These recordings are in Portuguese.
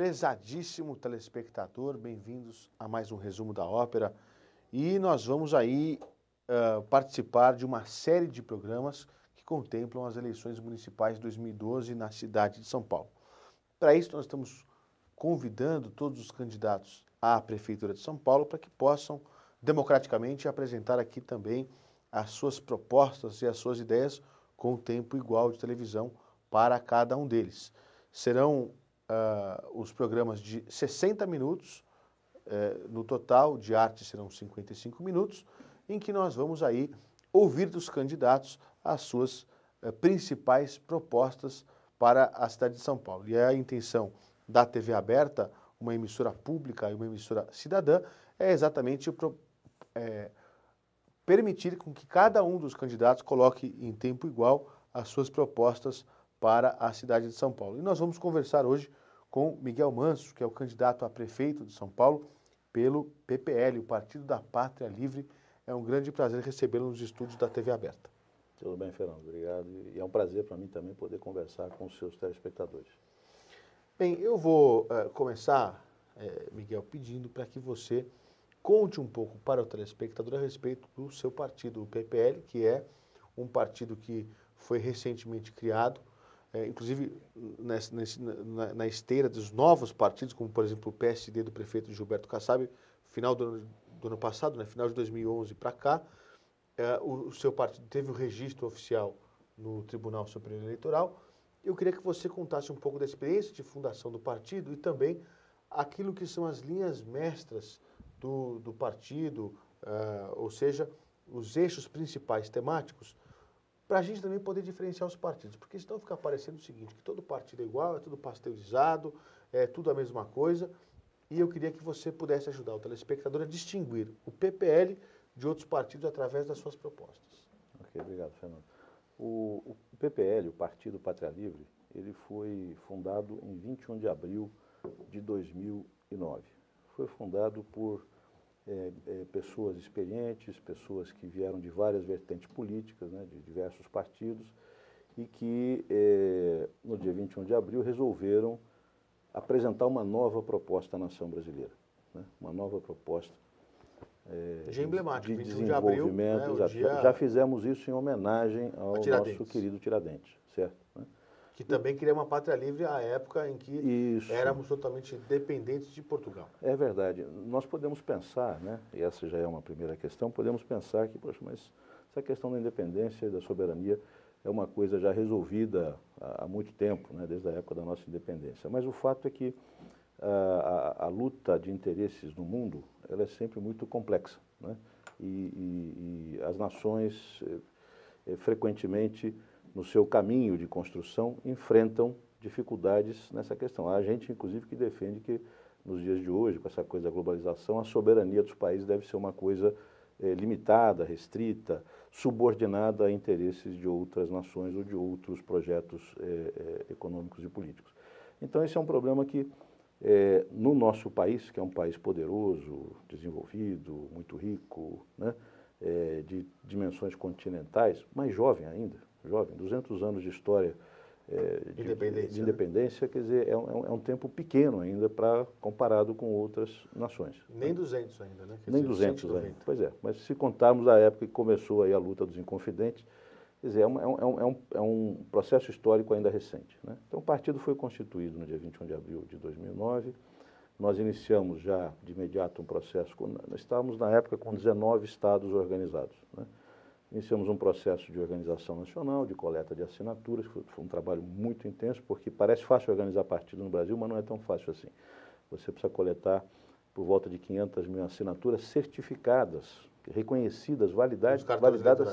Prezadíssimo telespectador, bem-vindos a mais um resumo da ópera. E nós vamos aí participar de uma série de programas que contemplam as eleições municipais de 2012 na cidade de São Paulo. Para isso, nós estamos convidando todos os candidatos à Prefeitura de São Paulo para que possam democraticamente apresentar aqui também as suas propostas e as suas ideias com tempo igual de televisão para cada um deles. Serão os programas de 60 minutos, no total de arte serão 55 minutos, em que nós vamos aí ouvir dos candidatos as suas principais propostas para a cidade de São Paulo. E a intenção da TV aberta, uma emissora pública e uma emissora cidadã, é exatamente permitir com que cada um dos candidatos coloque em tempo igual as suas propostas para a cidade de São Paulo. E nós vamos conversar hoje com Miguel Manso, que é o candidato a prefeito de São Paulo pelo PPL, o Partido da Pátria Livre. É um grande prazer recebê-lo nos estúdios da TV aberta. Tudo bem, Fernando, obrigado. E é um prazer para mim também poder conversar com os seus telespectadores. Bem, eu vou começar, Miguel, pedindo para que você conte um pouco para o telespectador a respeito do seu partido, o PPL, que é um partido que foi recentemente criado, inclusive na esteira dos novos partidos, como por exemplo o PSD do prefeito Gilberto Kassab, final do ano passado, né, final de 2011 para cá, o seu partido teve o registro oficial no Tribunal Superior Eleitoral. Eu queria que você contasse um pouco da experiência de fundação do partido e também aquilo que são as linhas mestras do partido, ou seja, os eixos principais temáticos, para a gente também poder diferenciar os partidos, porque senão fica parecendo o seguinte, que todo partido é igual, é tudo pasteurizado, é tudo a mesma coisa, e eu queria que você pudesse ajudar o telespectador a distinguir o PPL de outros partidos através das suas propostas. Ok, obrigado, Fernando. O PPL, o Partido Pátria Livre, ele foi fundado em 21 de abril de 2009. Foi fundado por pessoas experientes, pessoas que vieram de várias vertentes políticas, né, de diversos partidos, e que no dia 21 de abril resolveram apresentar uma nova proposta à nação brasileira, né, uma nova proposta Dia emblemático, de 21 de abril, desenvolvimento. né, Já fizemos isso em homenagem ao nosso querido Tiradentes, certo? Né? Que também queria uma pátria livre à época em que éramos totalmente dependentes de Portugal. É verdade. Nós podemos pensar, né, e essa já é uma primeira questão, podemos pensar que, poxa, mas essa questão da independência e da soberania é uma coisa já resolvida há muito tempo, né, desde a época da nossa independência. Mas o fato é que a luta de interesses no mundo, ela é sempre muito complexa, né? E as nações, frequentemente, no seu caminho de construção, enfrentam dificuldades nessa questão. Há gente, inclusive, que defende que, nos dias de hoje, com essa coisa da globalização, a soberania dos países deve ser uma coisa limitada, restrita, subordinada a interesses de outras nações ou de outros projetos econômicos e políticos. Então, esse é um problema que, no nosso país, que é um país poderoso, desenvolvido, muito rico, né, de dimensões continentais, mas jovem ainda, 200 anos de história de independência, quer dizer, é um tempo pequeno ainda comparado com outras nações. Nem 200 ainda, né? Nem 200 ainda, pois é. Mas se contarmos a época que começou aí a luta dos Inconfidentes, quer dizer, é um processo histórico ainda recente, né? Então o partido foi constituído no dia 21 de abril de 2009, nós iniciamos já de imediato um processo, nós estávamos na época com 19 estados organizados, né? Iniciamos um processo de organização nacional, de coleta de assinaturas, que foi um trabalho muito intenso, porque parece fácil organizar partido no Brasil, mas não é tão fácil assim. Você precisa coletar por volta de 500 mil assinaturas certificadas, reconhecidas, validadas,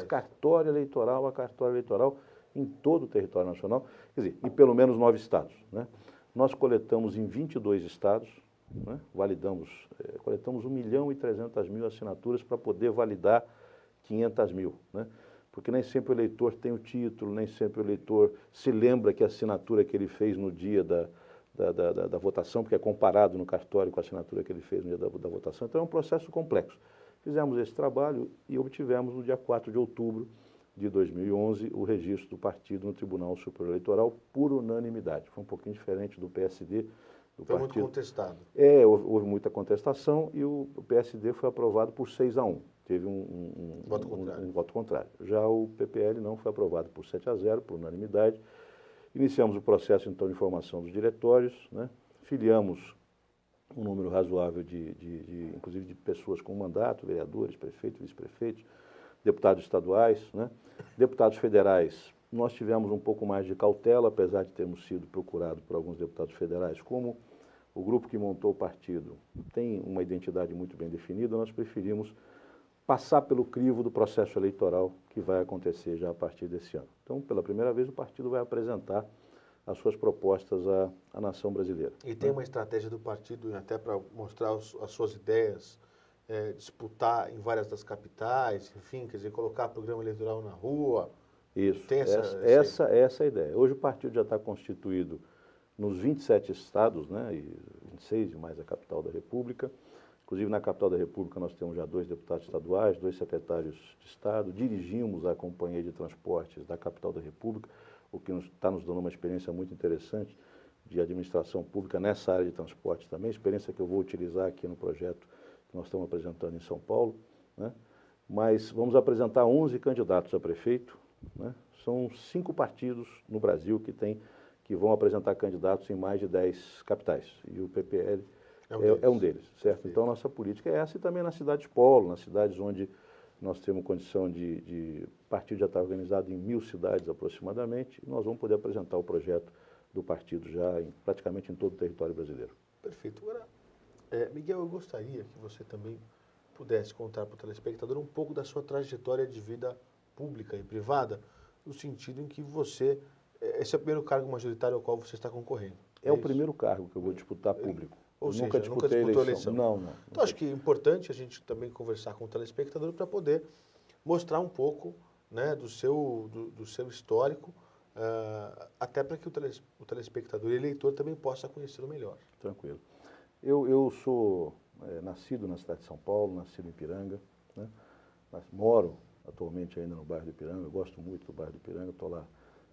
cartório eleitoral a cartório eleitoral em todo o território nacional, quer dizer, em pelo menos 9 estados, né? Nós coletamos em 22 estados, né? Coletamos 1.300.000 assinaturas para poder validar 500 mil, né? Porque nem sempre o eleitor tem o título, nem sempre o eleitor se lembra que a assinatura que ele fez no dia da votação, porque é comparado no cartório com a assinatura que ele fez no dia da votação. Então é um processo complexo. Fizemos esse trabalho e obtivemos no dia 4 de outubro de 2011 o registro do partido no Tribunal Superior Eleitoral por unanimidade. Foi um pouquinho diferente do PSD, Foi muito contestado. Houve muita contestação e o PSD foi aprovado por 6-1. Teve um voto contrário. Já o PPL não foi aprovado por 7-0, por unanimidade. Iniciamos o processo, então, de formação dos diretórios, né? Filiamos um número razoável inclusive de pessoas com mandato, vereadores, prefeitos, vice-prefeitos, deputados estaduais, né? Deputados federais. Nós tivemos um pouco mais de cautela, apesar de termos sido procurados por alguns deputados federais. Como o grupo que montou o partido tem uma identidade muito bem definida, nós preferimos passar pelo crivo do processo eleitoral que vai acontecer já a partir desse ano. Então, pela primeira vez, o partido vai apresentar as suas propostas à nação brasileira. E tem uma estratégia do partido, até para mostrar as suas ideias, disputar em várias das capitais, enfim, quer dizer, colocar programa eleitoral na rua. Isso, tem essa é a ideia. Hoje o partido já está constituído nos 27 estados, né, e 26 e mais a capital da República. Inclusive, na capital da República, nós temos já 2 deputados estaduais, 2 secretários de Estado, dirigimos a Companhia de Transportes da capital da República, o que está nos dando uma experiência muito interessante de administração pública nessa área de transportes também, experiência que eu vou utilizar aqui no projeto que nós estamos apresentando em São Paulo, né? Mas vamos apresentar 11 candidatos a prefeito, né? São 5 partidos no Brasil que vão apresentar candidatos em mais de 10 capitais, e o PPL é um deles, certo? Perfeito. Então, nossa política é essa, e também nas cidades polo, nas cidades onde nós temos condição o partido já está organizado em 1.000 cidades aproximadamente, e nós vamos poder apresentar o projeto do partido já praticamente em todo o território brasileiro. Perfeito. Agora, Miguel, eu gostaria que você também pudesse contar para o telespectador um pouco da sua trajetória de vida pública e privada, no sentido em que esse é o primeiro cargo majoritário ao qual você está concorrendo. É o primeiro cargo que eu vou disputar público. Ou seja, nunca disputou eleição. Não. Então, acho que é importante a gente também conversar com o telespectador para poder mostrar um pouco, né, do seu histórico, até para que o telespectador e eleitor também possa conhecê-lo melhor. Tranquilo. Eu sou nascido na cidade de São Paulo, nascido em Ipiranga, né? Moro atualmente ainda no bairro do Ipiranga, eu gosto muito do bairro do Ipiranga, estou lá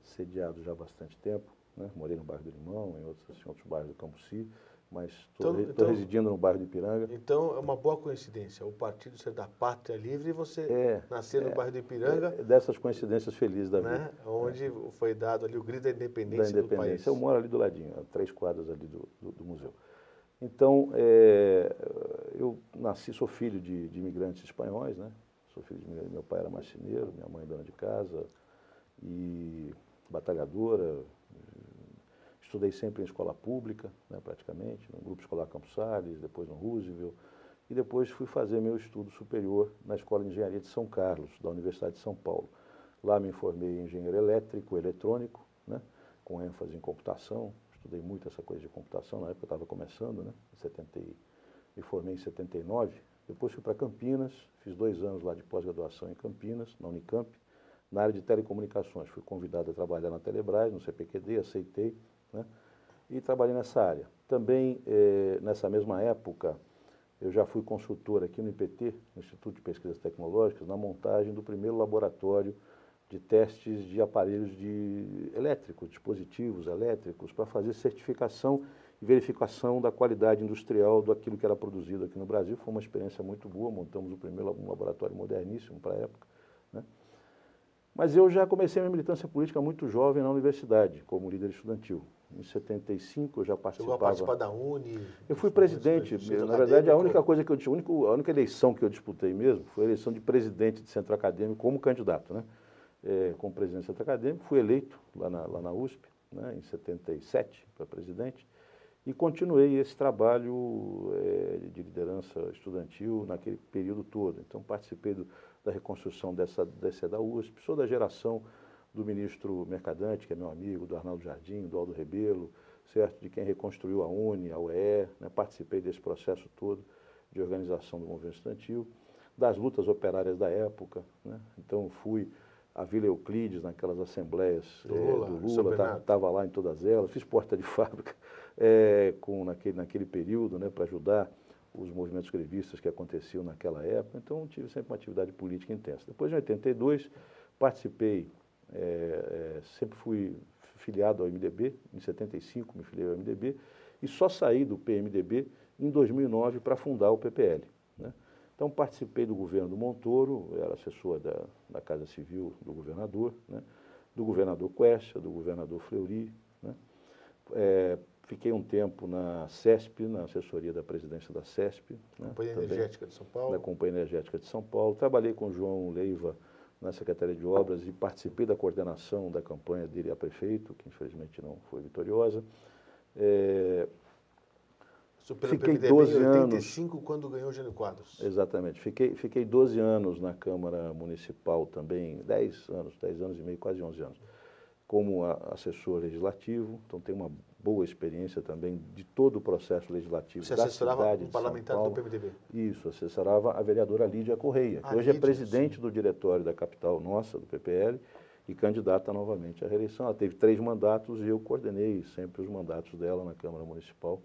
sediado já há bastante tempo, né? Morei no bairro do Limão, em outros bairros do Cambuci, mas estou residindo no bairro do Ipiranga. Então, é uma boa coincidência, o partido ser da Pátria Livre e você nascer no bairro do Ipiranga. Dessas coincidências felizes da vida. Onde foi dado ali o grito da independência do país. Eu moro ali do ladinho, a 3 quadras ali do museu. Então, eu sou filho de imigrantes espanhóis, né? Sou filho de imigrantes, meu pai era marceneiro, minha mãe dona de casa e batalhadora. Estudei sempre em escola pública, né, praticamente, no Grupo Escolar Campos Sales, depois no Roosevelt, e depois fui fazer meu estudo superior na Escola de Engenharia de São Carlos, da Universidade de São Paulo. Lá me formei em engenheiro elétrico, eletrônico, né, com ênfase em computação. Estudei muito essa coisa de computação, na época eu estava começando, né, me formei em 79. Depois fui para Campinas, fiz 2 anos lá de pós-graduação em Campinas, na Unicamp, na área de telecomunicações. Fui convidado a trabalhar na Telebrás, no CPQD, aceitei, né, e trabalhei nessa área. Também, nessa mesma época, eu já fui consultor aqui no IPT, no Instituto de Pesquisas Tecnológicas, na montagem do primeiro laboratório de testes de aparelhos elétricos, dispositivos elétricos, para fazer certificação e verificação da qualidade industrial daquilo que era produzido aqui no Brasil. Foi uma experiência muito boa, montamos o primeiro laboratório moderníssimo para a época, né? Mas eu já comecei a minha militância política muito jovem na universidade, como líder estudantil. Em 75 eu já participava... Chegou a participar da Uni? Eu fui presidente. Na verdade, a única eleição que eu disputei mesmo foi a eleição de presidente de centro acadêmico como candidato, né? Como presidente do centro acadêmico, fui eleito lá na USP, né, em 77 para presidente, e continuei esse trabalho de liderança estudantil naquele período todo. Então, participei da reconstrução dessa da USP, sou da geração do ministro Mercadante, que é meu amigo, do Arnaldo Jardim, do Aldo Rebelo, certo? De quem reconstruiu a UNE, a UE, né? Participei desse processo todo de organização do movimento estudantil, das lutas operárias da época, né? Então, fui à Vila Euclides, naquelas assembleias do Lula, estava lá em todas elas, fiz porta de fábrica naquele período, né, para ajudar os movimentos grevistas que aconteciam naquela época. Então, tive sempre uma atividade política intensa. Depois, em 82, participei, sempre filiado ao MDB, em 75 me filiei ao MDB, e só saí do PMDB em 2009 para fundar o PPL, né? Então participei do governo do Montoro, era assessor da Casa Civil do governador, né? Do governador Quércia, do governador Fleury, né? Fiquei um tempo na CESP, na assessoria da presidência da CESP. Companhia Também, Energética de São Paulo. na Companhia Energética de São Paulo. Trabalhei com o João Leiva na Secretaria de Obras e participei da coordenação da campanha dele a prefeito, que infelizmente não foi vitoriosa. Fiquei 12 em anos... 85, quando ganhou o Jânio Quadros. Exatamente. Fiquei 12 anos na Câmara Municipal também, 10 anos e meio, quase 11 anos, como assessor legislativo. Então tenho uma boa experiência também de todo o processo legislativo da cidade de São Paulo. Você assessorava um parlamentar do PMDB? Isso, assessorava a vereadora Lídia Correia, que hoje é presidente do diretório da capital nossa, do PPL, e candidata novamente à reeleição. Ela teve 3 mandatos e eu coordenei sempre os mandatos dela na Câmara Municipal.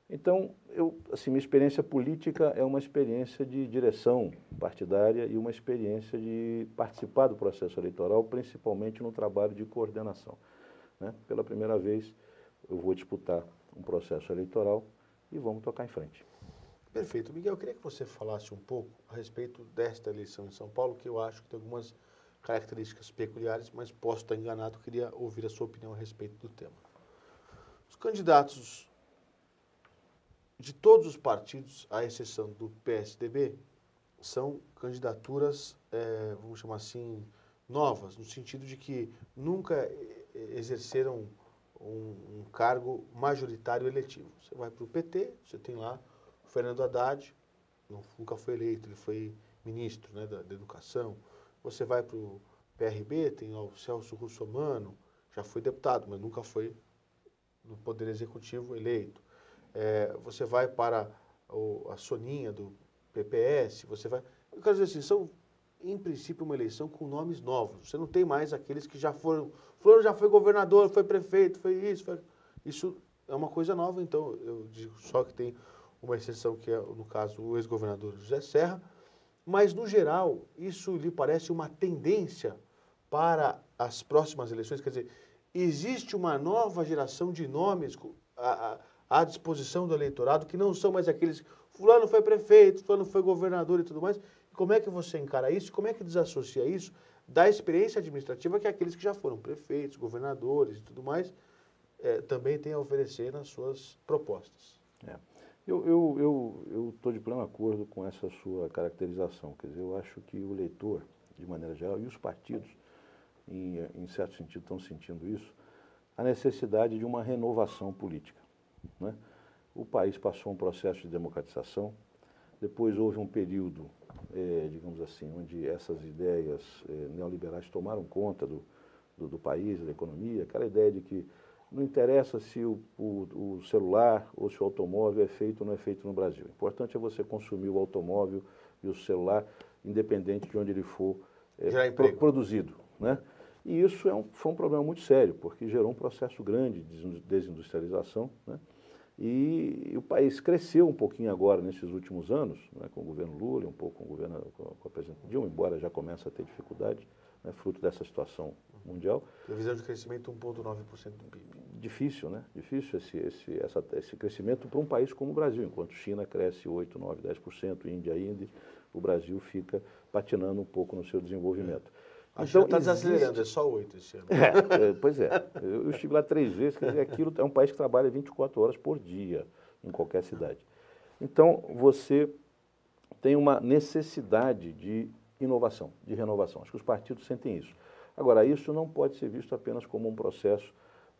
Então, minha experiência política é uma experiência de direção partidária e uma experiência de participar do processo eleitoral, principalmente no trabalho de coordenação, né? Pela primeira vez, eu vou disputar um processo eleitoral e vamos tocar em frente. Perfeito. Miguel, eu queria que você falasse um pouco a respeito desta eleição em São Paulo, que eu acho que tem algumas características peculiares, mas posso estar enganado, queria ouvir a sua opinião a respeito do tema. Os candidatos de todos os partidos, à exceção do PSDB, são candidaturas, vamos chamar assim, novas, no sentido de que nunca exerceram um cargo majoritário eletivo. Você vai para o PT, você tem lá o Fernando Haddad, nunca foi eleito, ele foi ministro, né, da Educação. Você vai para o PRB, tem lá o Celso Russomano, já foi deputado, mas nunca foi no Poder Executivo eleito. Você vai para a Soninha do PPS, você vai... Eu quero dizer assim, são, em princípio, uma eleição com nomes novos. Você não tem mais aqueles que já foram... Fulano já foi governador, foi prefeito, foi isso, foi... Isso é uma coisa nova, então eu digo só que tem uma exceção que é, no caso, o ex-governador José Serra, mas, no geral, isso lhe parece uma tendência para as próximas eleições? Quer dizer, existe uma nova geração de nomes à disposição do eleitorado, que não são mais aqueles, fulano foi prefeito, fulano foi governador e tudo mais. Como é que você encara isso? Como é que desassocia isso da experiência administrativa que aqueles que já foram prefeitos, governadores e tudo mais, também têm a oferecer nas suas propostas? Eu estou de pleno acordo com essa sua caracterização. Quer dizer, eu acho que o eleitor, de maneira geral, e os partidos, em certo sentido, estão sentindo isso, a necessidade de uma renovação política, né? O país passou um processo de democratização, depois houve um período, digamos assim, onde essas ideias neoliberais tomaram conta do país, da economia, aquela ideia de que não interessa se o celular ou se o automóvel é feito ou não é feito no Brasil. O importante é você consumir o automóvel e o celular, independente de onde ele for produzido, né? E isso foi um problema muito sério, porque gerou um processo grande de desindustrialização, né? E o país cresceu um pouquinho agora, nesses últimos anos, né, com o governo Lula, um pouco com a presidente Dilma, embora já comece a ter dificuldade, né, fruto dessa situação mundial. Previsão de crescimento 1,9% do PIB. Difícil, né? Difícil esse crescimento para um país como o Brasil. Enquanto China cresce 8, 9, 10%, Índia ainda, o Brasil fica patinando um pouco no seu desenvolvimento. A China está desacelerando, é só 8 esse ano. Pois é. Eu estive lá 3 vezes, quer dizer, aquilo é um país que trabalha 24 horas por dia, em qualquer cidade. Então, você tem uma necessidade de inovação, de renovação. Acho que os partidos sentem isso. Agora, isso não pode ser visto apenas como um processo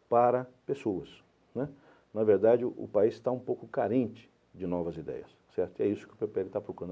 para pessoas, né? Na verdade, o país está um pouco carente de novas ideias, certo? E é isso que o PPL está procurando.